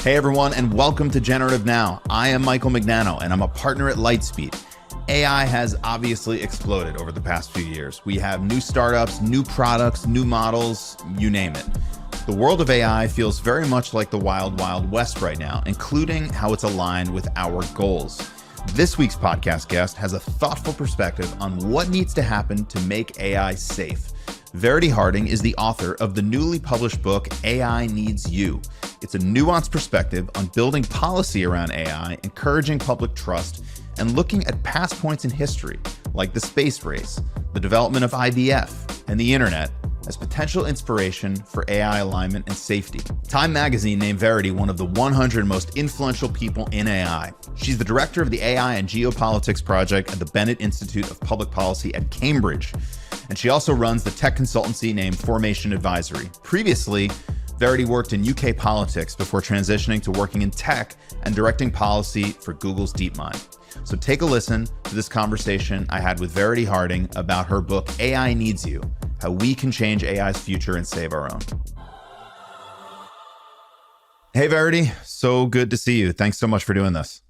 Hey everyone, and welcome to Generative Now. I am Michael Mignano, and I'm a partner at Lightspeed. AI has obviously exploded over the past few years. We have new startups, new products, new models, you name it. The world of AI feels very much like the wild, wild west right now, including how it's aligned with our goals. This week's podcast guest has a thoughtful perspective on what needs to happen to make AI safe. Verity Harding is the author of the newly published book, AI Needs You. It's a nuanced perspective on building policy around AI, encouraging public trust, and looking at past points in history, like the space race, the development of IVF, and the internet, as potential inspiration for AI alignment and safety. Time magazine named Verity one of the 100 most influential people in AI. She's the director of the AI and Geopolitics Project at the Bennett Institute of Public Policy at Cambridge. And she also runs the tech consultancy named Formation Advisory. Previously, Verity worked in UK politics before transitioning to working in tech and directing policy for Google's DeepMind. So take a listen to this conversation I had with Verity Harding about her book, AI Needs You, How We Can Change AI's Future and Save Our Own. Hey, Verity, so good to see you. Thanks so much for doing this.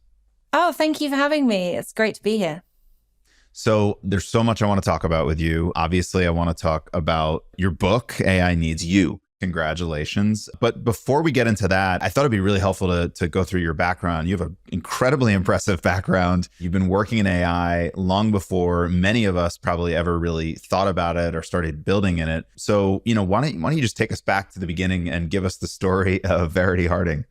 Oh, thank you for having me. It's great to be here. So there's so much I want to talk about with you. Obviously, I want to talk about your book, AI Needs You. Congratulations. But before we get into that, I thought it'd be really helpful to go through your background. You have an incredibly impressive background. You've been working in AI long before many of us probably ever really thought about it or started building in it. So, why don't you just take us back to the beginning and give us the story of Verity Harding?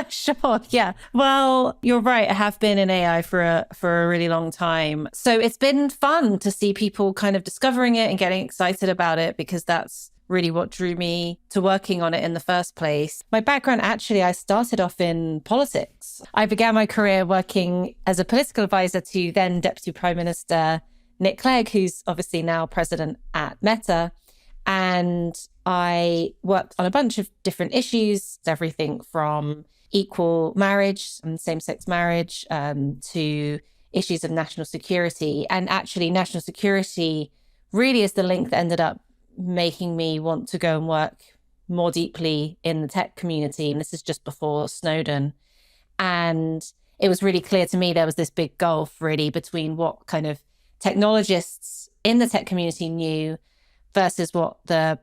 Sure. Yeah. Well, you're right. I have been in AI for a really long time. So it's been fun to see people kind of discovering it and getting excited about it, because that's really what drew me to working on it in the first place. My background, actually, I started off in politics. I began my career working as a political advisor to then Deputy Prime Minister Nick Clegg, who's obviously now president at Meta. And I worked on a bunch of different issues, everything from equal marriage and same-sex marriage to issues of national security. And actually, national security really is the link that ended up making me want to go and work more deeply in the tech community. And this is just before Snowden. And it was really clear to me there was this big gulf really between what kind of technologists in the tech community knew versus what the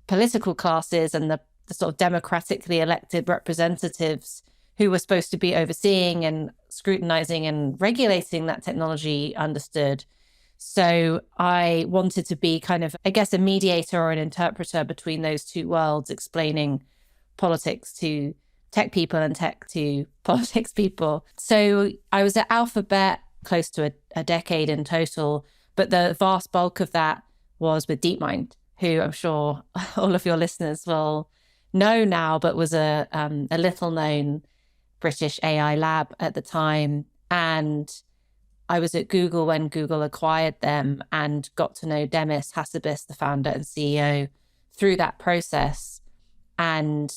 political classes and the sort of democratically elected representatives who were supposed to be overseeing and scrutinizing and regulating that technology understood. So I wanted to be kind of, I guess, a mediator or an interpreter between those two worlds, explaining politics to tech people and tech to politics people. So I was at Alphabet close to a decade in total, but the vast bulk of that was with DeepMind, who I'm sure all of your listeners will know now, but was a little known British AI lab at the time. And I was at Google when Google acquired them and got to know Demis Hassabis, the founder and CEO, through that process, and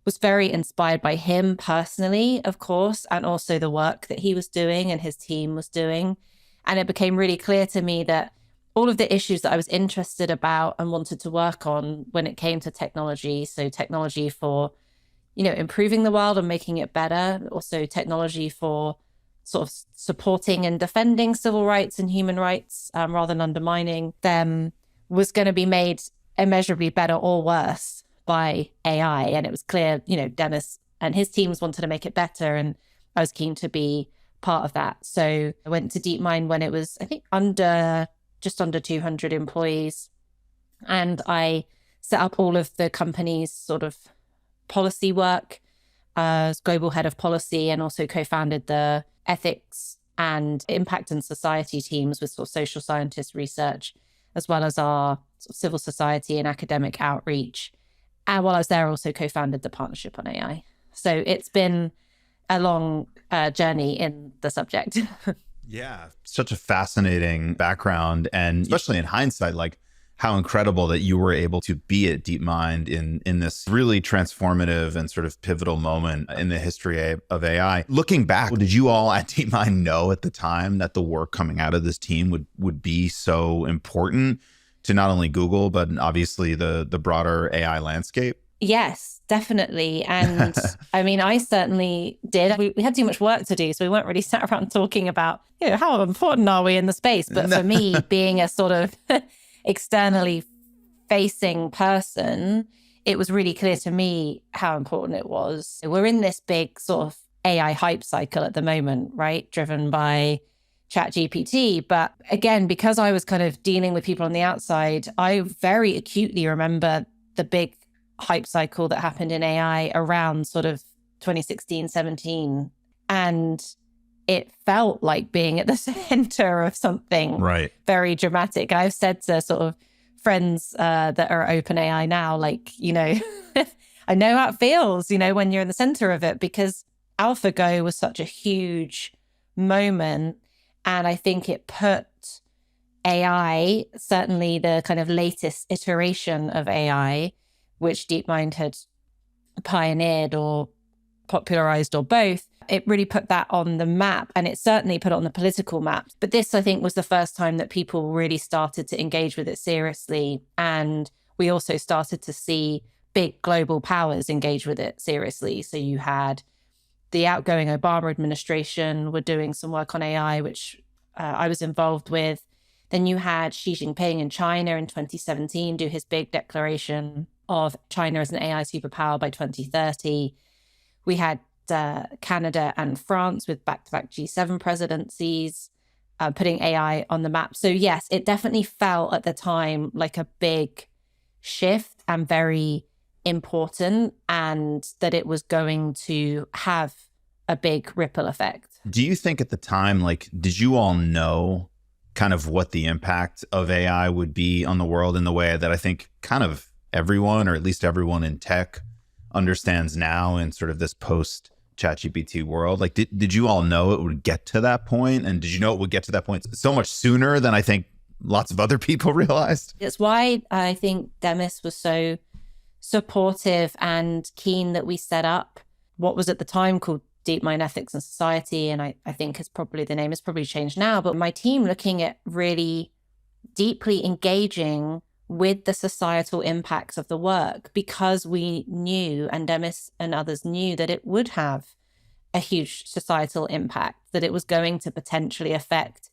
was very inspired by him personally, of course, and also the work that he was doing and his team was doing. And it became really clear to me that all of the issues that I was interested about and wanted to work on when it came to technology, so technology for, improving the world and making it better, also technology for sort of supporting and defending civil rights and human rights rather than undermining them, was going to be made immeasurably better or worse by AI. And it was clear, Demis and his teams wanted to make it better, and I was keen to be part of that. So I went to DeepMind when it was, I think, just under 200 employees. And I set up all of the company's sort of policy work as global head of policy, and also co-founded the ethics and impact and society teams with sort of social scientist research, as well as our sort of civil society and academic outreach. And while I was there, I also co-founded the Partnership on AI. So it's been a long journey in the subject. Yeah, such a fascinating background. And especially in hindsight, like how incredible that you were able to be at DeepMind in this really transformative and sort of pivotal moment in the history of AI. Looking back, did you all at DeepMind know at the time that the work coming out of this team would be so important to not only Google, but obviously the broader AI landscape? Yes, definitely. And I mean, I certainly did. We had too much work to do, so we weren't really sat around talking about, how important are we in the space? But for me, being a sort of externally facing person, it was really clear to me how important it was. We're in this big sort of AI hype cycle at the moment, right? Driven by ChatGPT. But again, because I was kind of dealing with people on the outside, I very acutely remember the big hype cycle that happened in AI around sort of 2016, 17. And it felt like being at the center of something very dramatic. I've said to sort of friends that are OpenAI now, like, I know how it feels, when you're in the center of it, because AlphaGo was such a huge moment. And I think it put AI, certainly the kind of latest iteration of AI, which DeepMind had pioneered or popularized or both, it really put that on the map, and it certainly put it on the political map. But this, I think, was the first time that people really started to engage with it seriously. And we also started to see big global powers engage with it seriously. So you had the outgoing Obama administration were doing some work on AI, which I was involved with. Then you had Xi Jinping in China in 2017 do his big declaration of China as an AI superpower by 2030. We had Canada and France with back-to-back G7 presidencies putting AI on the map. So yes, it definitely felt at the time like a big shift and very important, and that it was going to have a big ripple effect. Do you think at the time, did you all know kind of what the impact of AI would be on the world in the way that I think kind of everyone, or at least everyone in tech, understands now in sort of this post ChatGPT world? Did you all know it would get to that point? And did you know it would get to that point so much sooner than I think lots of other people realized? It's why I think Demis was so supportive and keen that we set up what was at the time called DeepMind Ethics and Society. And I think the name has probably changed now, but my team looking at really deeply engaging with the societal impacts of the work, because we knew, and Demis and others knew, that it would have a huge societal impact, that it was going to potentially affect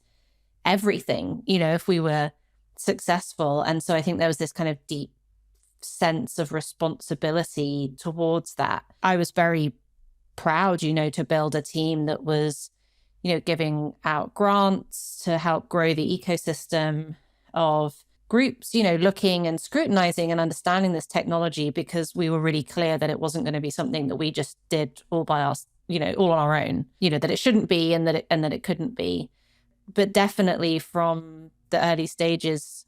everything, if we were successful. And so I think there was this kind of deep sense of responsibility towards that. I was very proud, to build a team that was, giving out grants to help grow the ecosystem of groups, looking and scrutinizing and understanding this technology, because we were really clear that it wasn't going to be something that we just did all by us, all on our own, that it shouldn't be and that it couldn't be. But definitely from the early stages,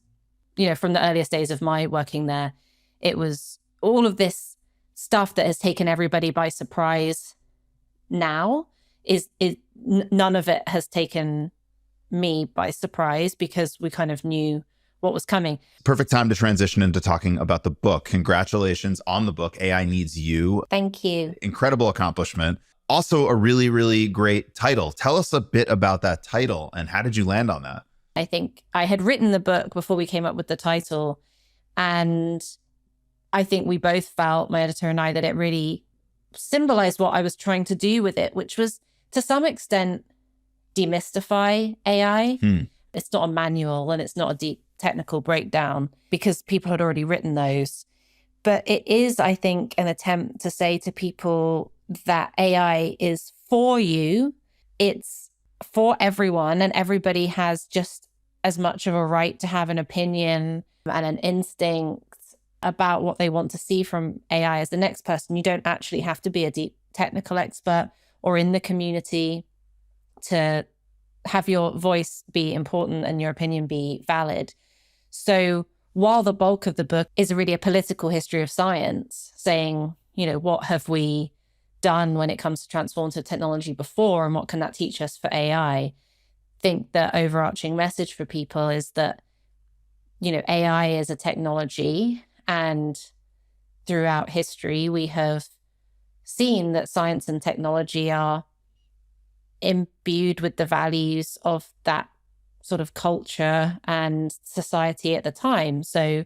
from the earliest days of my working there, it was all of this stuff that has taken everybody by surprise now is none of it has taken me by surprise, because we kind of knew what was coming. Perfect time to transition into talking about the book. Congratulations on the book, AI Needs You. Thank you. Incredible accomplishment. Also a really, really great title. Tell us a bit about that title and how did you land on that? I think I had written the book before we came up with the title. And I think we both felt, my editor and I, that it really symbolized what I was trying to do with it, which was to some extent demystify AI. It's not a manual and it's not a deep technical breakdown, because people had already written those. But it is, I think, an attempt to say to people that AI is for you. It's for everyone, and everybody has just as much of a right to have an opinion and an instinct about what they want to see from AI as the next person. You don't actually have to be a deep technical expert or in the community to have your voice be important and your opinion be valid. So while the bulk of the book is really a political history of science, saying, what have we done when it comes to transformative technology before, and what can that teach us for AI? I think the overarching message for people is that, AI is a technology, and throughout history, we have seen that science and technology are imbued with the values of that sort of culture and society at the time. So,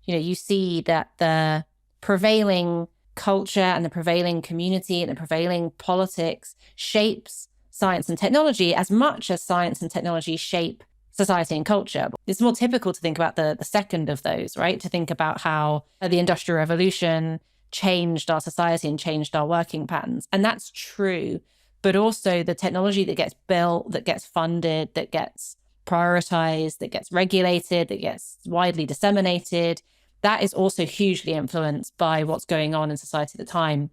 you see that the prevailing culture and the prevailing community and the prevailing politics shapes science and technology as much as science and technology shape society and culture. It's more typical to think about the second of those, right? To think about how the Industrial Revolution changed our society and changed our working patterns. And that's true. But also the technology that gets built, that gets funded, that gets prioritized, that gets regulated, that gets widely disseminated, that is also hugely influenced by what's going on in society at the time.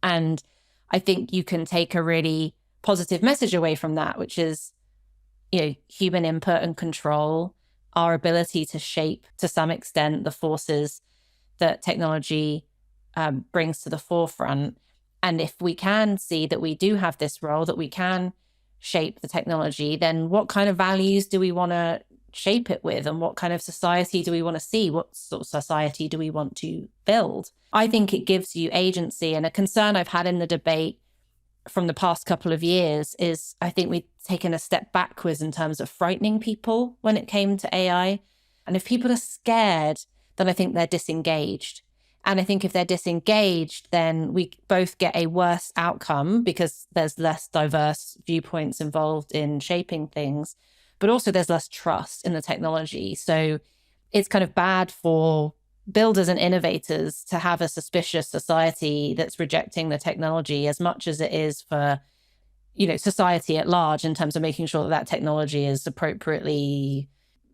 And I think you can take a really positive message away from that, which is, human input and control, our ability to shape to some extent the forces that technology brings to the forefront. And if we can see that we do have this role, that we can shape the technology, then what kind of values do we want to shape it with? And what kind of society do we want to see? What sort of society do we want to build? I think it gives you agency. And a concern I've had in the debate from the past couple of years is I think we've taken a step backwards in terms of frightening people when it came to AI. And if people are scared, then I think they're disengaged. And I think if they're disengaged, then we both get a worse outcome because there's less diverse viewpoints involved in shaping things, but also there's less trust in the technology. So it's kind of bad for builders and innovators to have a suspicious society that's rejecting the technology as much as it is for, society at large in terms of making sure that technology is appropriately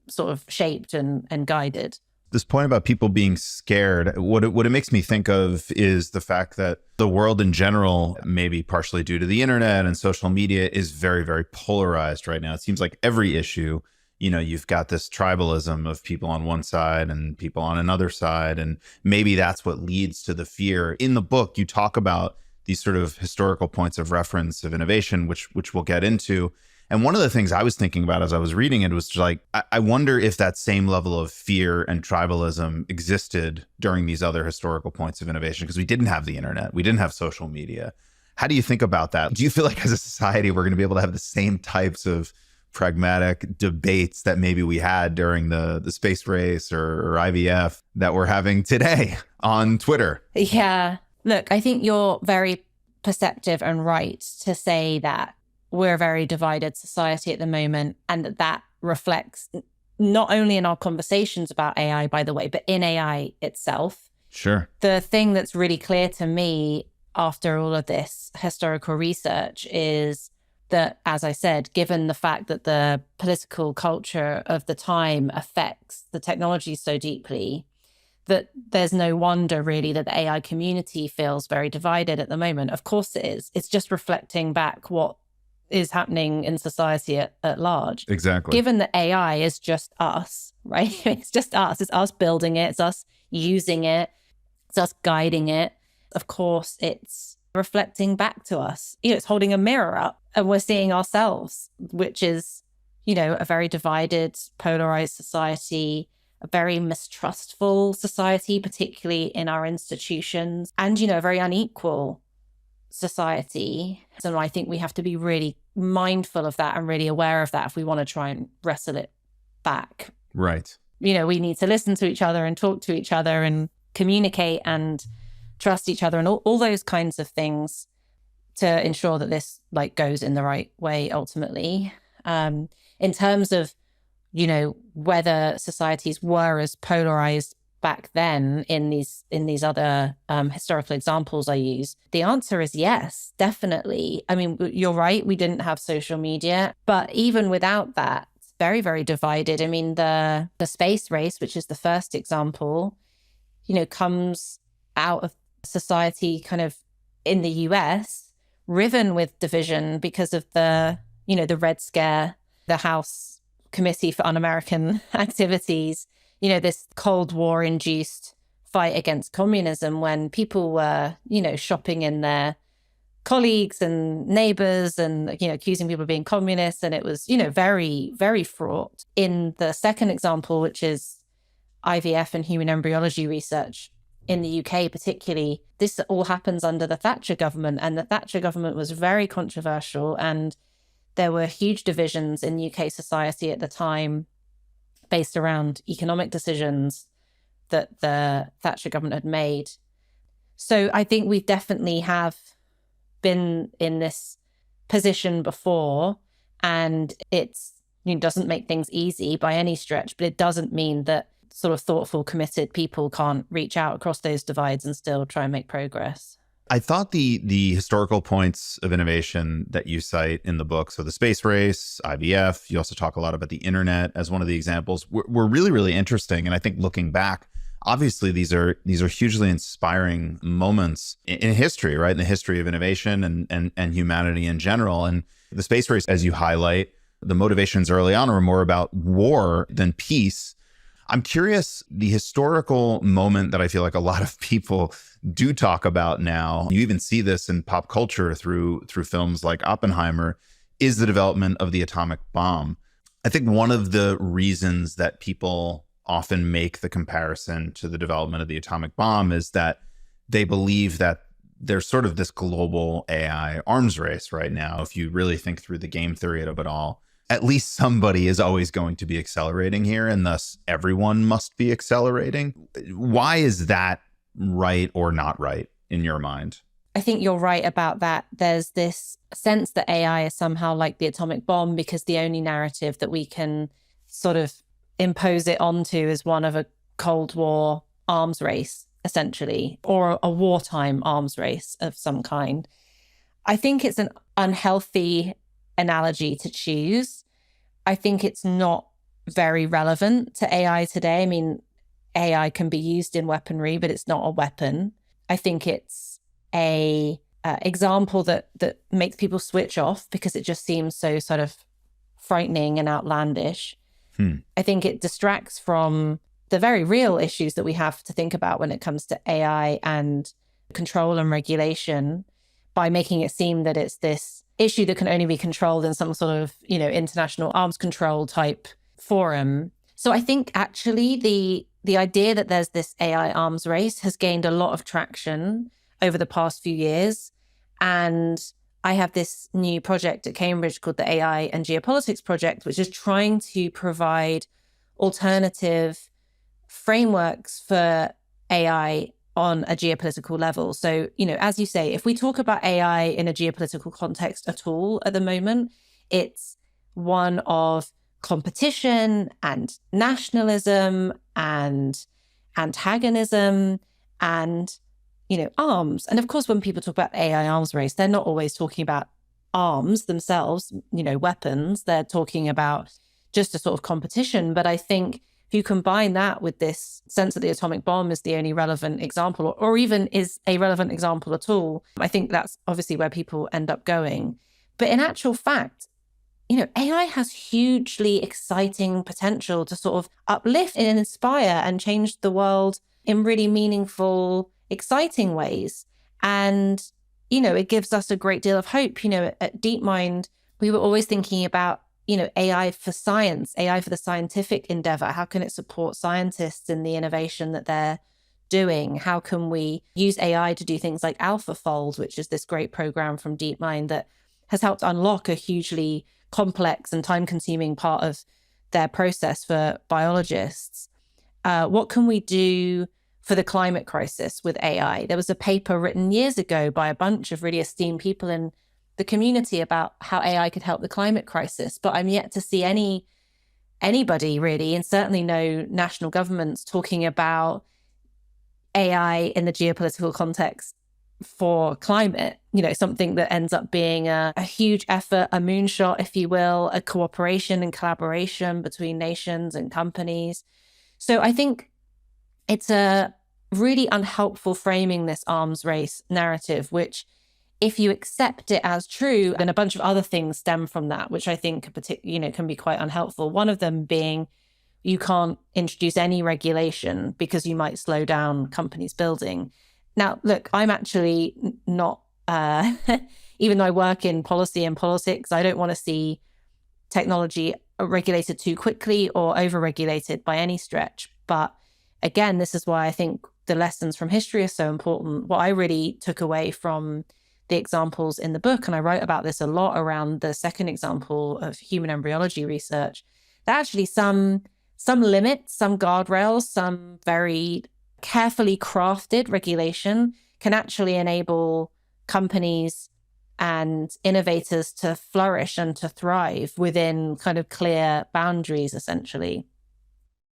sort of shaped and guided. This point about people being scared, what it makes me think of is the fact that the world in general, maybe partially due to the internet and social media, is very, very polarized right now. It seems like every issue, you've got this tribalism of people on one side and people on another side. And maybe that's what leads to the fear. In the book, you talk about these sort of historical points of reference of innovation, which we'll get into. And one of the things I was thinking about as I was reading it was like, I wonder if that same level of fear and tribalism existed during these other historical points of innovation, because we didn't have the internet, we didn't have social media. How do you think about that? Do you feel like as a society, we're going to be able to have the same types of pragmatic debates that maybe we had during the space race or IVF that we're having today on Twitter? Yeah. Look, I think you're very perceptive and right to say that we're a very divided society at the moment, and that reflects not only in our conversations about AI, by the way, but in AI itself. Sure. The thing that's really clear to me after all of this historical research is that, as I said, given the fact that the political culture of the time affects the technology so deeply, that there's no wonder really that the AI community feels very divided at the moment. Of course it is. It's just reflecting back what is happening in society at large. Exactly. Given that AI is just us, right? It's just us. It's us building it. It's us using it. It's us guiding it. Of course, it's reflecting back to us. It's holding a mirror up and we're seeing ourselves, which is, a very divided, polarized society, a very mistrustful society, particularly in our institutions, and, a very unequal society. So I think we have to be really mindful of that and really aware of that if we want to try and wrestle it back. Right. We need to listen to each other and talk to each other and communicate and trust each other and all those kinds of things to ensure that this goes in the right way ultimately. In terms of, whether societies were as polarized back then in these other historical examples I use, the answer is yes, definitely. I mean, you're right, we didn't have social media, but even without that, it's very, very divided. I mean, the space race, which is the first example, comes out of society kind of in the US, riven with division because of the Red Scare, the House Committee for Un-American Activities, this Cold War-induced fight against communism when people were, shopping in their colleagues and neighbors and, accusing people of being communists. And it was, very, very fraught. In the second example, which is IVF and human embryology research in the UK particularly, this all happens under the Thatcher government. And the Thatcher government was very controversial. And there were huge divisions in UK society at the time based around economic decisions, that the Thatcher government had made. So I think we definitely have been in this position before, and doesn't make things easy by any stretch, but it doesn't mean that sort of thoughtful, committed people can't reach out across those divides and still try and make progress. I thought the historical points of innovation that you cite in the book, so the space race, IVF, you also talk a lot about the internet as one of the examples, were really, really interesting. And I think looking back, obviously these are hugely inspiring moments in history, right? In the history of innovation and humanity in general. And the space race, as you highlight, the motivations early on were more about war than peace. I'm curious, the historical moment that I feel like a lot of people do talk about now, you even see this in pop culture through films like Oppenheimer, is the development of the atomic bomb. I think one of the reasons that people often make the comparison to the development of the atomic bomb is that they believe that there's sort of this global AI arms race right now. If you really think through the game theory of it all, at least somebody is always going to be accelerating here, and thus everyone must be accelerating. Why is that right or not right in your mind? I think you're right about that. There's this sense that AI is somehow like the atomic bomb because the only narrative that we can sort of impose it onto is one of a Cold War arms race, essentially, or a wartime arms race of some kind. I think it's an unhealthy analogy to choose. I think it's not very relevant to AI today. I mean, AI can be used in weaponry, but it's not a weapon. I think it's a example that makes people switch off because it just seems so sort of frightening and outlandish. I think it distracts from the very real issues that we have to think about when it comes to AI and control and regulation by making it seem that it's this issue that can only be controlled in some sort of, international arms control type forum. So I think actually the idea that there's this AI arms race has gained a lot of traction over the past few years. And I have this new project at Cambridge called the AI and Geopolitics Project, which is trying to provide alternative frameworks for AI on a geopolitical level. So, as you say, if we talk about AI in a geopolitical context at all at the moment, it's one of competition and nationalism and antagonism and, arms. And of course, when people talk about AI arms race, they're not always talking about arms themselves, weapons. They're talking about just a sort of competition. But I think if you combine that with this sense that the atomic bomb is the only relevant example, or even is a relevant example at all, I think that's obviously where people end up going. But in actual fact, AI has hugely exciting potential to sort of uplift and inspire and change the world in really meaningful, exciting ways. And, it gives us a great deal of hope. At DeepMind, we were always thinking about, AI for science, AI for the scientific endeavor. How can it support scientists in the innovation that they're doing? How can we use AI to do things like AlphaFold, which is this great program from DeepMind that has helped unlock a hugely complex and time-consuming part of their process for biologists. What can we do for the climate crisis with AI? There was a paper written years ago by a bunch of really esteemed people in the community about how AI could help the climate crisis, but I'm yet to see anybody really, and certainly no national governments talking about AI in the geopolitical context for climate, something that ends up being a huge effort, a moonshot, if you will, a cooperation and collaboration between nations and companies. So I think it's a really unhelpful framing this arms race narrative, which if you accept it as true, then a bunch of other things stem from that, which I think can be quite unhelpful. One of them being you can't introduce any regulation because you might slow down companies building. Now, look, I'm actually not, even though I work in policy and politics, I don't want to see technology regulated too quickly or over-regulated by any stretch. But again, this is why I think the lessons from history are so important. What I really took away from the examples in the book, and I wrote about this a lot around the second example of human embryology research, that actually some some limits, some guardrails, some very carefully crafted regulation can actually enable companies and innovators to flourish and to thrive within kind of clear boundaries, essentially.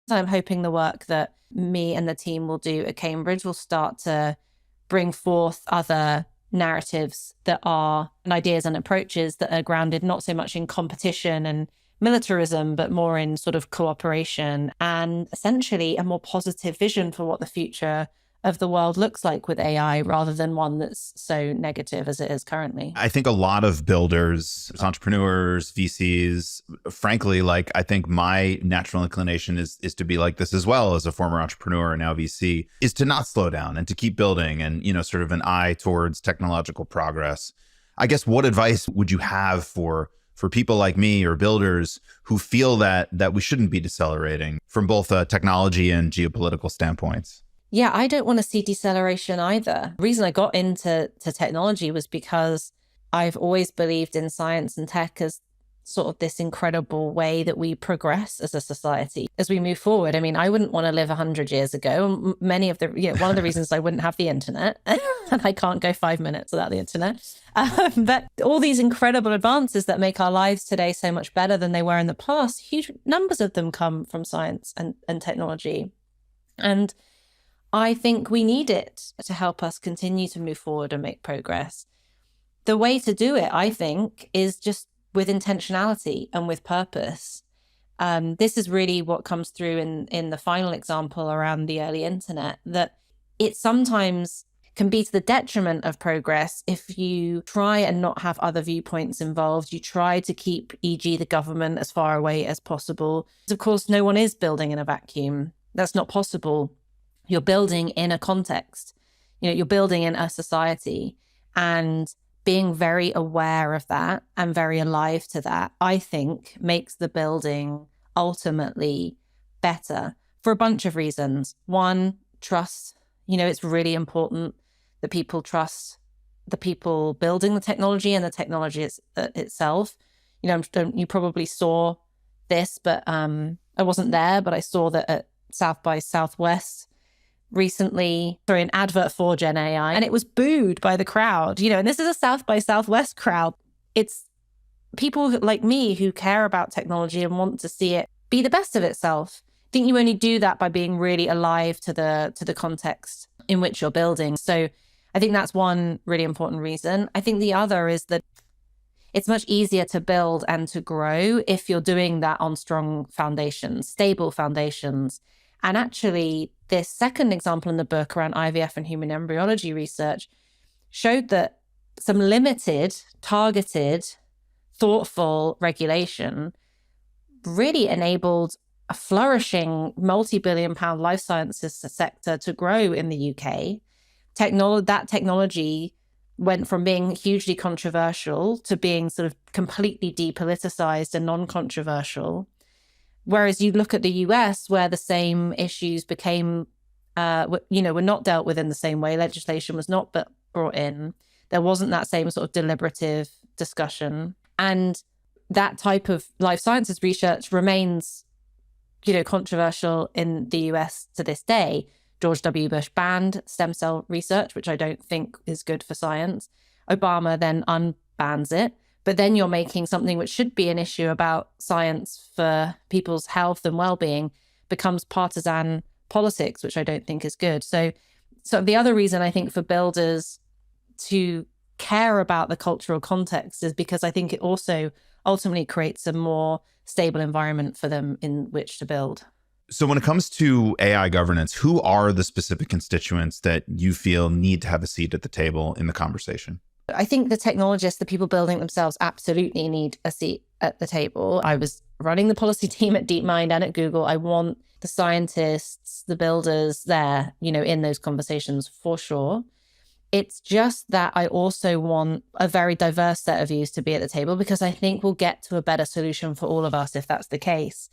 So I'm hoping the work that me and the team will do at Cambridge will start to bring forth other narratives that are and ideas and approaches that are grounded not so much in competition and militarism, but more in sort of cooperation and essentially a more positive vision for what the future of the world looks like with AI rather than one that's so negative as it is currently. I think a lot of builders, entrepreneurs, VCs, frankly, like I think my natural inclination is to be like this as well as a former entrepreneur and now VC, is to not slow down and to keep building and, sort of an eye towards technological progress. I guess what advice would you have for people like me or builders who feel that we shouldn't be decelerating from both a technology and geopolitical standpoints? Yeah, I don't want to see deceleration either. The reason I got into technology was because I've always believed in science and tech as sort of this incredible way that we progress as a society as we move forward. I mean, I wouldn't want to live 100 years ago. One of the reasons I wouldn't have the internet, and I can't go 5 minutes without the internet. But all these incredible advances that make our lives today so much better than they were in the past, huge numbers of them come from science and technology. And I think we need it to help us continue to move forward and make progress. The way to do it, I think, is just with intentionality and with purpose. This is really what comes through in the final example around the early internet, that it sometimes can be to the detriment of progress if you try and not have other viewpoints involved. You try to keep, e.g., the government as far away as possible. Of course, no one is building in a vacuum. That's not possible. You're building in a context, you're building in a society, and being very aware of that and very alive to that, I think makes the building ultimately better for a bunch of reasons. One, trust. It's really important that people trust the people building the technology and the technology itself. You probably saw this, but I wasn't there, but I saw that at South by Southwest recently, an advert for Gen AI, and it was booed by the crowd, and this is a South by Southwest crowd. It's people like me who care about technology and want to see it be the best of itself. I think you only do that by being really alive to the context in which you're building. So I think that's one really important reason. I think the other is that it's much easier to build and to grow if you're doing that on strong foundations, stable foundations. And actually, this second example in the book around IVF and human embryology research showed that some limited, targeted, thoughtful regulation really enabled a flourishing multi-billion-pound life sciences sector to grow in the UK. That technology went from being hugely controversial to being sort of completely depoliticized and non-controversial. Whereas you look at the US, where the same issues became, were not dealt with in the same way. Legislation was not brought in. There wasn't that same sort of deliberative discussion. And that type of life sciences research remains, controversial in the US to this day. George W. Bush banned stem cell research, which I don't think is good for science. Obama then unbans it. But then you're making something which should be an issue about science for people's health and well-being becomes partisan politics, which I don't think is good. So the other reason I think for builders to care about the cultural context is because I think it also ultimately creates a more stable environment for them in which to build. So when it comes to AI governance, who are the specific constituents that you feel need to have a seat at the table in the conversation? I think the technologists, the people building it themselves, absolutely need a seat at the table. I was running the policy team at DeepMind and at Google. I want the scientists, the builders there, in those conversations for sure. It's just that I also want a very diverse set of views to be at the table, because I think we'll get to a better solution for all of us if that's the case.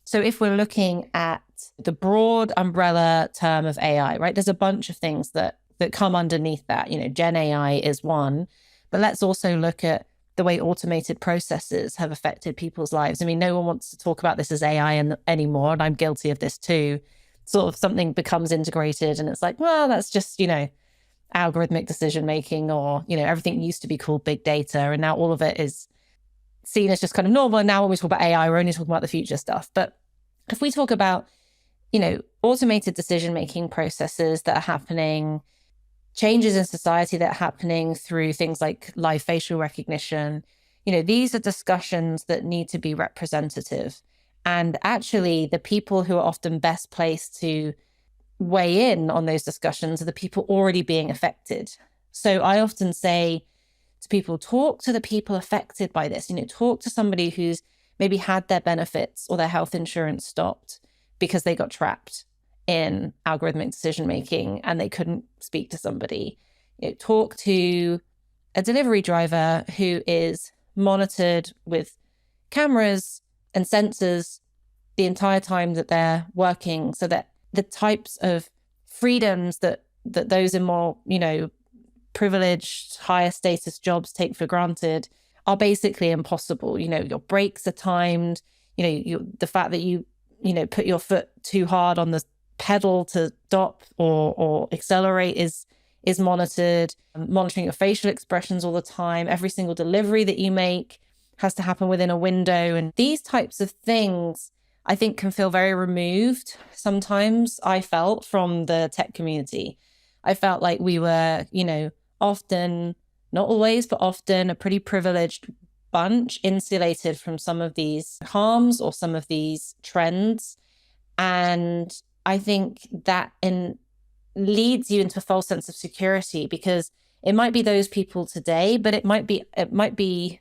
So if we're looking at the broad umbrella term of AI, right, there's a bunch of things that come underneath that. Gen AI is one, but let's also look at the way automated processes have affected people's lives. I mean, no one wants to talk about this as AI anymore, and I'm guilty of this too. Sort of something becomes integrated and it's like, well, that's just, algorithmic decision making, or, everything used to be called big data, and now all of it is seen as just kind of normal. And now when we talk about AI, we're only talking about the future stuff. But if we talk about, automated decision-making processes that are happening, changes in society that are happening through things like live facial recognition, these are discussions that need to be representative. And actually, the people who are often best placed to weigh in on those discussions are the people already being affected. So I often say to people, talk to the people affected by this. Talk to somebody who's maybe had their benefits or their health insurance stopped because they got trapped in algorithmic decision making and they couldn't speak to somebody. Talk to a delivery driver who is monitored with cameras and sensors the entire time that they're working, so that the types of freedoms that those in more, privileged, higher status jobs take for granted are basically impossible. Your brakes are timed, the fact that you put your foot too hard on the pedal to stop or accelerate is monitored. Monitoring your facial expressions all the time. Every single delivery that you make has to happen within a window. And these types of things, I think, can feel very removed. Sometimes I felt from the tech community. I felt like we were, often, not always, but often a pretty privileged bunch, insulated from some of these harms or some of these trends. And I think that leads you into a false sense of security, because it might be those people today, but it might be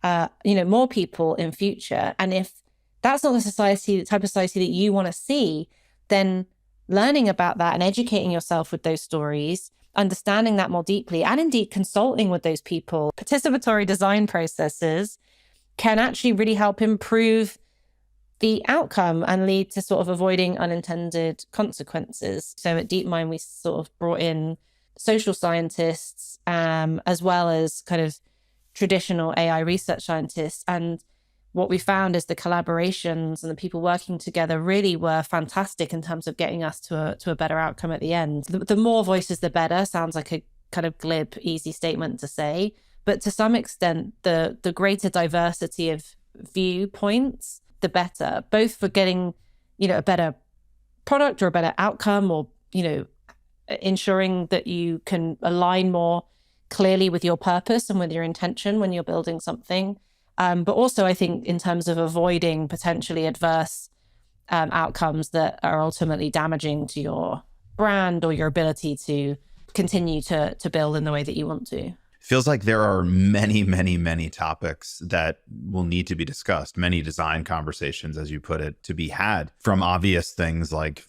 more people in future. And if that's not the type of society that you want to see, then learning about that and educating yourself with those stories, understanding that more deeply, and indeed consulting with those people, participatory design processes can actually really help improve the outcome and lead to sort of avoiding unintended consequences. So at DeepMind, we sort of brought in social scientists, as well as kind of traditional AI research scientists. And what we found is the collaborations and the people working together really were fantastic in terms of getting us to a better outcome at the end. The more voices, the better. Sounds like a kind of glib, easy statement to say. But to some extent, the greater diversity of viewpoints, the better, both for getting, a better product or a better outcome, or, ensuring that you can align more clearly with your purpose and with your intention when you're building something. But also, I think, in terms of avoiding potentially adverse outcomes that are ultimately damaging to your brand or your ability to continue to build in the way that you want to. Feels like there are many, many, many topics that will need to be discussed, many design conversations, as you put it, to be had, from obvious things like,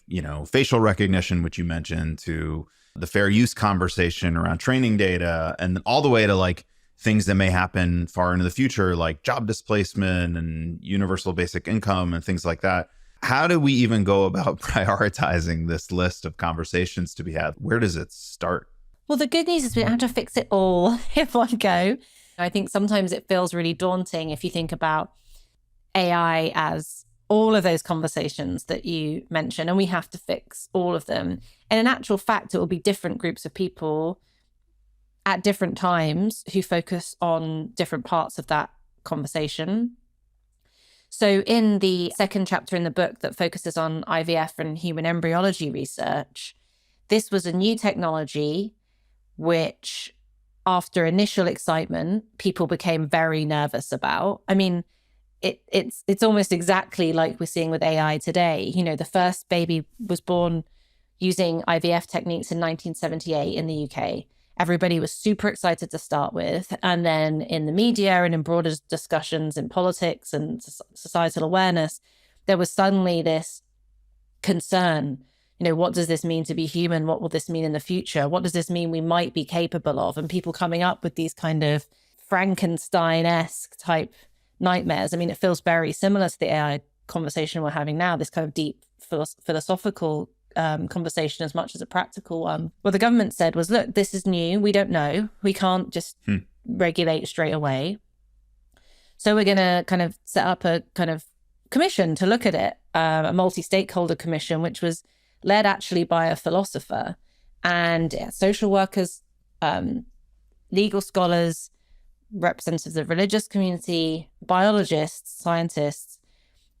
facial recognition, which you mentioned, to the fair use conversation around training data, and all the way to like things that may happen far into the future, like job displacement and universal basic income and things like that. How do we even go about prioritizing this list of conversations to be had? Where does it start? Well, the good news is we don't have to fix it all in one go. I think sometimes it feels really daunting if you think about AI as all of those conversations that you mentioned, and we have to fix all of them. And in actual fact, it will be different groups of people at different times who focus on different parts of that conversation. So in the second chapter in the book that focuses on IVF and human embryology research, this was a new technology which, after initial excitement, people became very nervous about. I mean, it's almost exactly like we're seeing with AI today. The first baby was born using IVF techniques in 1978 in the UK. Everybody was super excited to start with. And then in the media and in broader discussions in politics and societal awareness, there was suddenly this concern. What does this mean to be human? What will this mean in the future? What does this mean we might be capable of? And people coming up with these kind of Frankenstein-esque type nightmares. I mean, it feels very similar to the AI conversation we're having now, this kind of deep philosophical conversation as much as a practical one. What the government said was, look, this is new. We don't know. We can't just regulate straight away. So we're going to kind of set up a kind of commission to look at it, a multi-stakeholder commission, which was led actually by a philosopher and social workers, legal scholars, representatives of the religious community, biologists, scientists,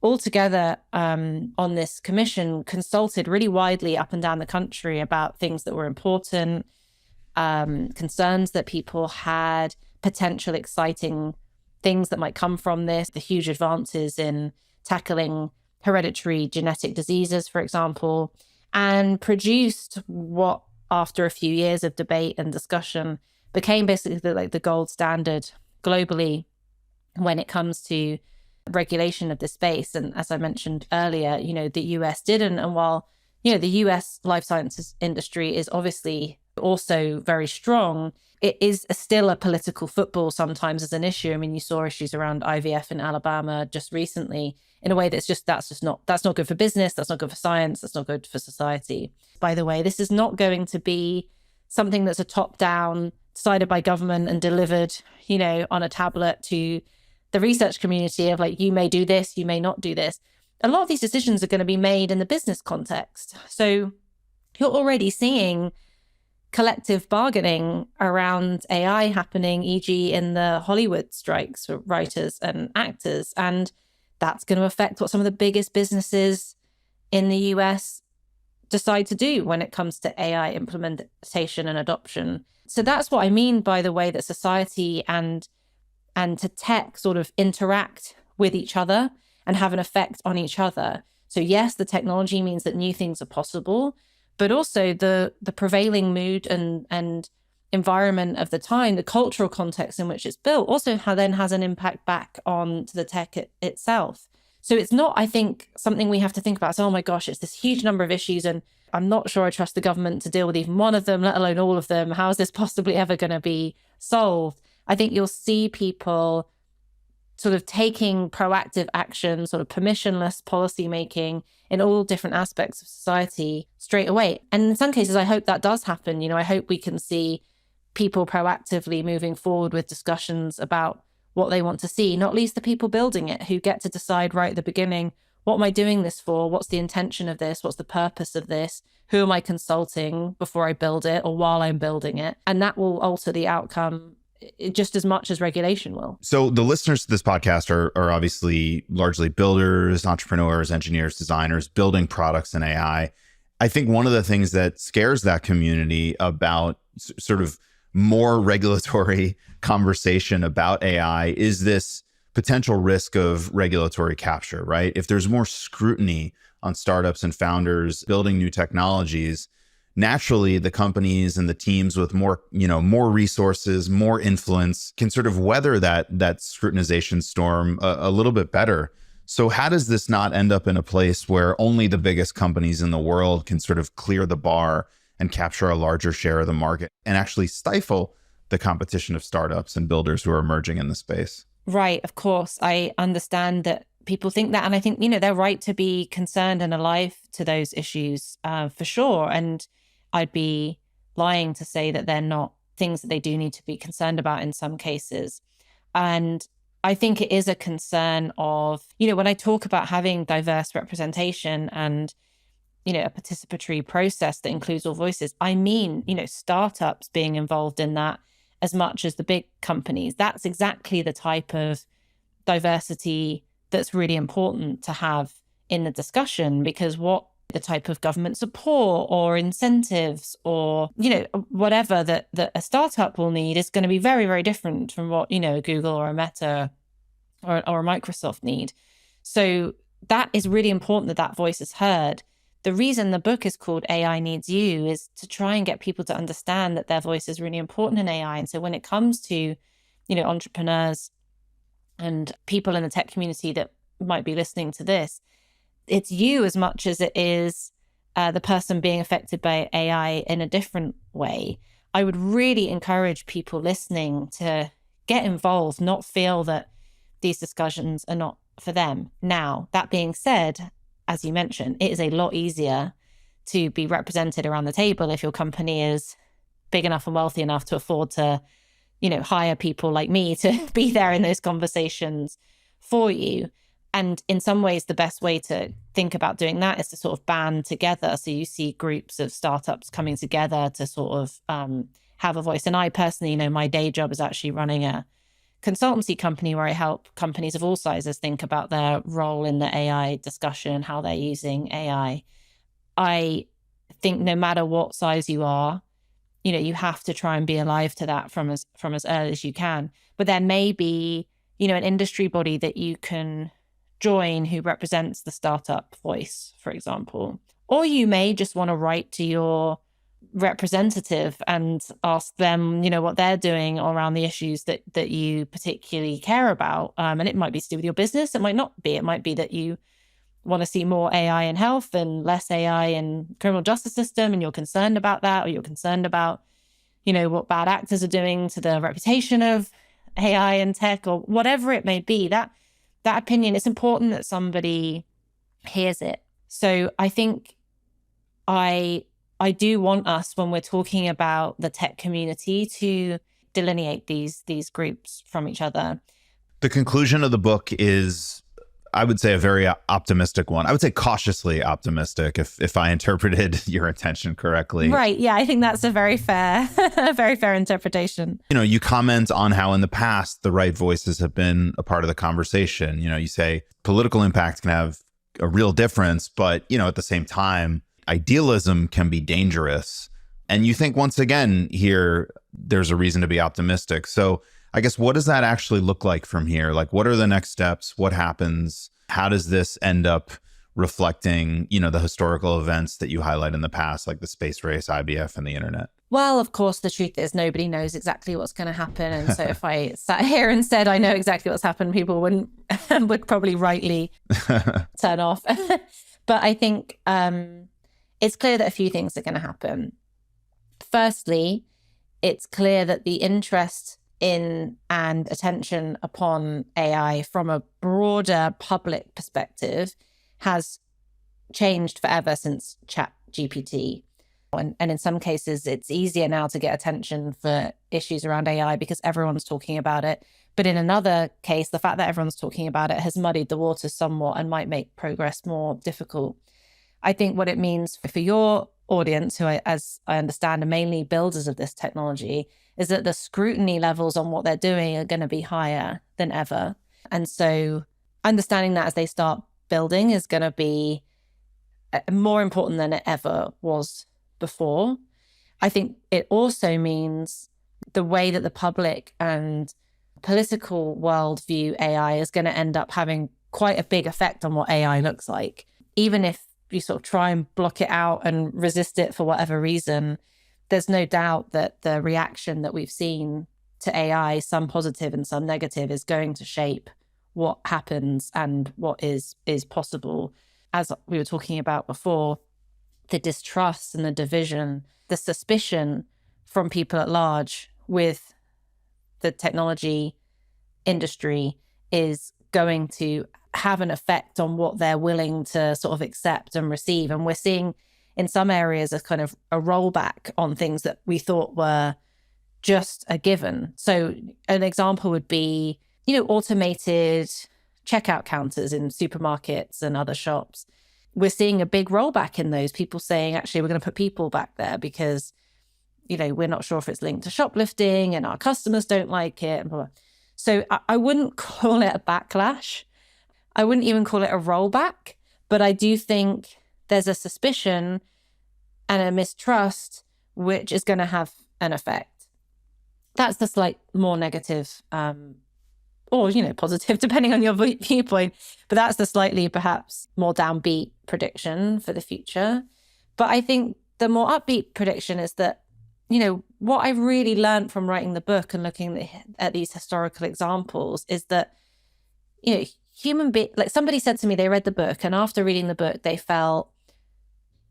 all together on this commission, consulted really widely up and down the country about things that were important, concerns that people had, potential exciting things that might come from this, the huge advances in tackling hereditary genetic diseases, for example, and produced what, after a few years of debate and discussion, became basically the gold standard globally when it comes to regulation of this space. And as I mentioned earlier, the US didn't. And while, the US life sciences industry is obviously also very strong, it is still a political football sometimes as an issue. I mean, you saw issues around IVF in Alabama just recently in a way that's not good for business, that's not good for science, that's not good for society. By the way, this is not going to be something that's a top-down, decided by government and delivered, on a tablet to the research community of like, you may do this, you may not do this. A lot of these decisions are going to be made in the business context. So you're already seeing collective bargaining around AI happening, e.g. in the Hollywood strikes for writers and actors. And that's going to affect what some of the biggest businesses in the US decide to do when it comes to AI implementation and adoption. So that's what I mean by the way that society and to tech sort of interact with each other and have an effect on each other. So yes, the technology means that new things are possible, but also the prevailing mood and environment of the time, the cultural context in which it's built, also then has an impact back on to the tech itself. So it's not, I think, something we have to think about. So, oh my gosh, it's this huge number of issues and I'm not sure I trust the government to deal with even one of them, let alone all of them. How is this possibly ever going to be solved? I think you'll see people sort of taking proactive action, sort of permissionless policy making in all different aspects of society straight away. And in some cases, I hope that does happen. I hope we can see people proactively moving forward with discussions about what they want to see, not least the people building it who get to decide right at the beginning, what am I doing this for? What's the intention of this? What's the purpose of this? Who am I consulting before I build it or while I'm building it? And that will alter the outcome just as much as regulation will. So the listeners to this podcast are obviously largely builders, entrepreneurs, engineers, designers, building products in AI. I think one of the things that scares that community about sort of more regulatory conversation about AI is this potential risk of regulatory capture, right? If there's more scrutiny on startups and founders building new technologies, naturally the companies and the teams with more resources, more influence can sort of weather that scrutinization storm a little bit better. So how does this not end up in a place where only the biggest companies in the world can sort of clear the bar and capture a larger share of the market and actually stifle the competition of startups and builders who are emerging in the space? Right. Of course, I understand that people think that. And I think, they're right to be concerned and alive to those issues for sure. And I'd be lying to say that they're not things that they do need to be concerned about in some cases. And I think it is a concern of, when I talk about having diverse representation and, a participatory process that includes all voices, I mean, startups being involved in that as much as the big companies. That's exactly the type of diversity that's really important to have in the discussion, because what the type of government support or incentives or, whatever that a startup will need is going to be very, very different from what, a Google or a Meta or a Microsoft need. So that is really important that voice is heard. The reason the book is called AI Needs You is to try and get people to understand that their voice is really important in AI. And so when it comes to, entrepreneurs and people in the tech community that might be listening to this, it's you as much as it is the person being affected by AI in a different way. I would really encourage people listening to get involved, not feel that these discussions are not for them. Now, that being said, as you mentioned, it is a lot easier to be represented around the table if your company is big enough and wealthy enough to afford to hire people like me to be there in those conversations for you. And in some ways, the best way to think about doing that is to sort of band together. So you see groups of startups coming together to sort of have a voice. And I personally, my day job is actually running a consultancy company where I help companies of all sizes think about their role in the AI discussion, how they're using AI. I think no matter what size you are, you have to try and be alive to that from as early as you can. But there may be, an industry body that you can join who represents the startup voice, for example. Or you may just want to write to your representative and ask them, what they're doing around the issues that you particularly care about. And it might be to do with your business. It might not be. It might be that you want to see more AI in health and less AI in criminal justice system, and you're concerned about that, or you're concerned about, what bad actors are doing to the reputation of AI and tech, or whatever it may be. That opinion, it's important that somebody hears it. So I think I do want us, when we're talking about the tech community, to delineate these groups from each other. The conclusion of the book is, I would say, a very optimistic one. I would say cautiously optimistic, if I interpreted your intention correctly. Right. Yeah, I think that's a very fair interpretation. You comment on how in the past the right voices have been a part of the conversation. You say political impact can have a real difference, but at the same time, idealism can be dangerous. And you think, once again, here, there's a reason to be optimistic. So I guess, what does that actually look like from here? Like, what are the next steps? What happens? How does this end up reflecting, the historical events that you highlight in the past, like the space race, IBF, and the internet? Well, of course, the truth is nobody knows exactly what's going to happen. And so if I sat here and said I know exactly what's happened, people would probably rightly turn off. But I think it's clear that a few things are going to happen. Firstly, it's clear that the interest in and attention upon AI from a broader public perspective has changed forever since ChatGPT. And in some cases, it's easier now to get attention for issues around AI because everyone's talking about it. But in another case, the fact that everyone's talking about it has muddied the waters somewhat and might make progress more difficult. I think what it means for your audience, who, as I understand, are mainly builders of this technology, is that the scrutiny levels on what they're doing are going to be higher than ever. And so understanding that as they start building is going to be more important than it ever was before. I think it also means the way that the public and political world view AI is going to end up having quite a big effect on what AI looks like. Even if you sort of try and block it out and resist it for whatever reason, there's no doubt that the reaction that we've seen to AI, some positive and some negative, is going to shape what happens and what is possible. As we were talking about before, the distrust and the division, the suspicion from people at large with the technology industry is going to have an effect on what they're willing to sort of accept and receive. And we're seeing in some areas a kind of a rollback on things that we thought were just a given. So an example would be, automated checkout counters in supermarkets and other shops. We're seeing a big rollback in those, people saying, actually, we're going to put people back there because, we're not sure if it's linked to shoplifting and our customers don't like it. And blah, blah. So I wouldn't call it a backlash. I wouldn't even call it a rollback, but I do think there's a suspicion and a mistrust which is going to have an effect. That's the slight more negative or, positive, depending on your viewpoint. But that's the slightly perhaps more downbeat prediction for the future. But I think the more upbeat prediction is that, what I've really learned from writing the book and looking at these historical examples is that, like somebody said to me, they read the book, and after reading the book, they felt,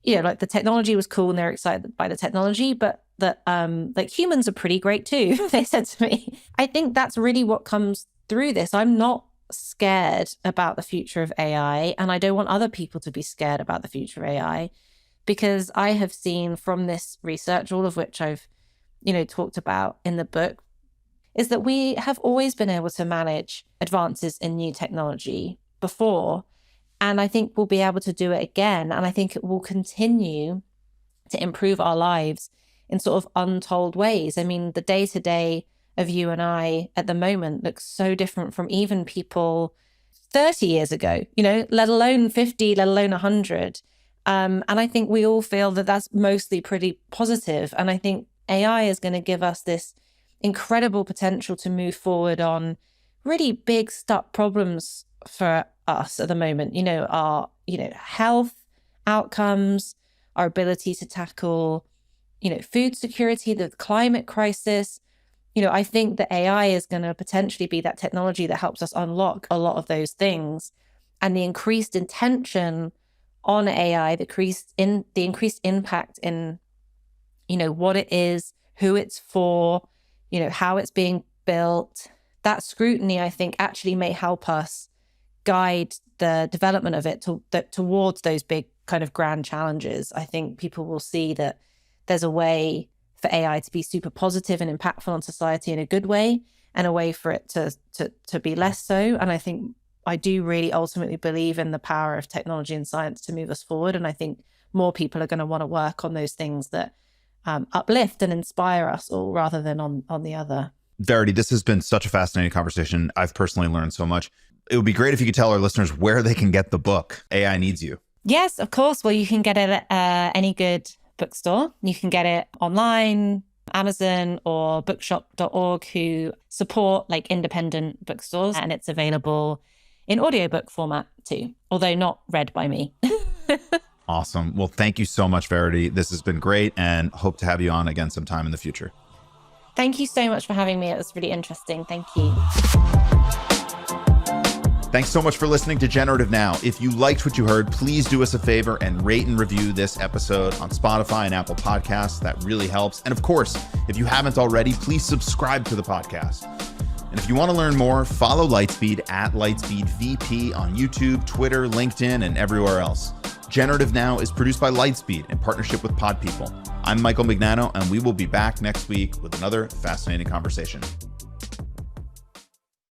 like the technology was cool and they're excited by the technology, but that like humans are pretty great too, they said to me. I think that's really what comes through this. I'm not scared about the future of AI, and I don't want other people to be scared about the future of AI, because I have seen from this research, all of which I've, talked about in the book, is that we have always been able to manage advances in new technology before. And I think we'll be able to do it again. And I think it will continue to improve our lives in sort of untold ways. I mean, the day-to-day of you and I at the moment looks so different from even people 30 years ago, let alone 50, let alone 100. And I think we all feel that that's mostly pretty positive. And I think AI is going to give us this incredible potential to move forward on really big stuck problems for us at the moment, our, health outcomes, our ability to tackle, food security, the climate crisis. I think that AI is going to potentially be that technology that helps us unlock a lot of those things. And the increased intention on AI, the increased impact in, what it is, who it's for, how it's being built. That scrutiny, I think, actually may help us guide the development of it towards those big kind of grand challenges. I think people will see that there's a way for AI to be super positive and impactful on society in a good way, and a way for it to be less so. And I do really ultimately believe in the power of technology and science to move us forward. And I think more people are going to want to work on those things that uplift and inspire us all, rather than on the other. Verity, this has been such a fascinating conversation. I've personally learned so much. It would be great if you could tell our listeners where they can get the book, AI Needs You. Yes, of course. Well, you can get it at any good bookstore. You can get it online, Amazon or bookshop.org, who support independent bookstores. And it's available in audiobook format too, although not read by me. Awesome. Well, thank you so much, Verity. This has been great, and hope to have you on again sometime in the future. Thank you so much for having me. It was really interesting. Thank you. Thanks so much for listening to Generative Now. If you liked what you heard, please do us a favor and rate and review this episode on Spotify and Apple Podcasts. That really helps. And of course, if you haven't already, please subscribe to the podcast. And if you want to learn more, follow Lightspeed at LightspeedVP on YouTube, Twitter, LinkedIn, and everywhere else. Generative Now is produced by Lightspeed in partnership with Pod People. I'm Michael Mignano, and we will be back next week with another fascinating conversation.